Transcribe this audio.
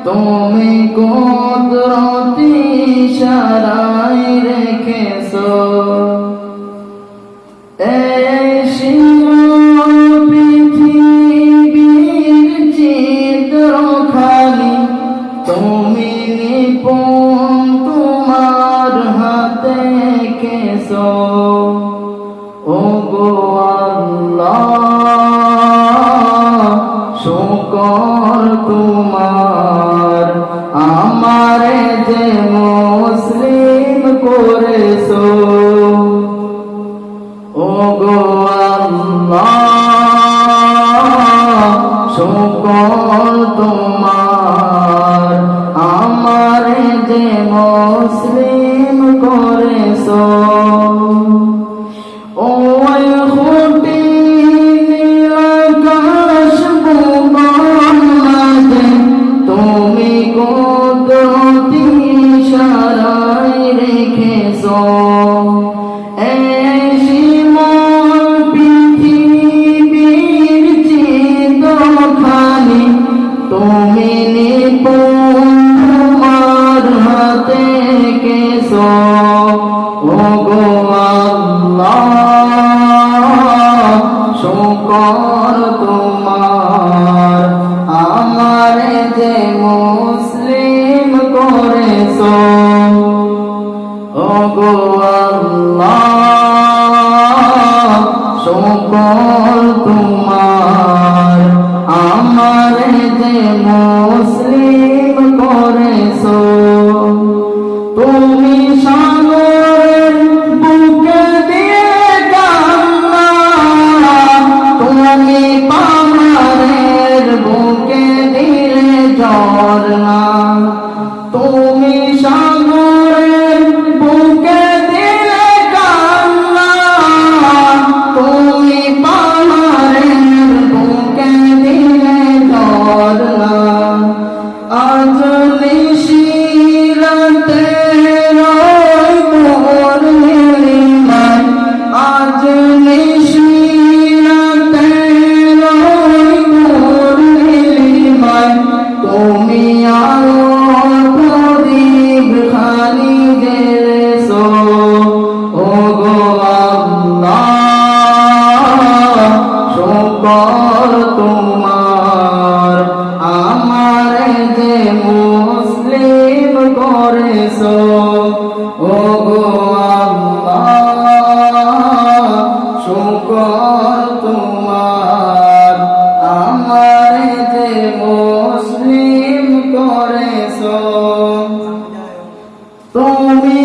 তুমি কুদরতি ইশারায় রেখেছো এই শিমুল পৃথিবীর চিত্রখানি তুমি নিপুণ তোমার হাতে এঁকেছো ওগো আল্লাহ শুকর তোমার আমারে যে মুসলিম করেছো ওগো আল্লাহ শুকর তোমার আমারে যে মুসলিম করেছো ওই খুঁটি নীলাকাশ ভুবন মাঝে তুমি কুদরতি ইশারায় রেখেছো এই শিমুল পৃথিবীর চিত্রখানি তুমি নিপুণ তোমার হাতে এঁকেছো ওগো আল্লাহ শুকর তোমার আমারে যে মুসলিম করেছো ওগো আল্লাহ শুকর তোমার আমারে যে মুসলিম করেছো তুমি সাগরের বুকে দিয়ে কান্না তুমি পাহাড়ের বুকে দিলে ঝরনা তুমি সাগরের বুকে দিলে কান্না তুমি পাহাড়ের বুকে দিলে ঝরনা আজ নিশিরাতে রই মোর নীলিমায় আজ নিশিরাতে রই মোর নীলিমায় তুমি আলোর প্রদীপ খানি জ্বেলেছো ওগো আল্লাহ শুকর তোমার আমারে যে মুসলিম করেছো ওগো আল্লাহ শুকর তোমার আমারে যে মুসলিম করেছো তুমি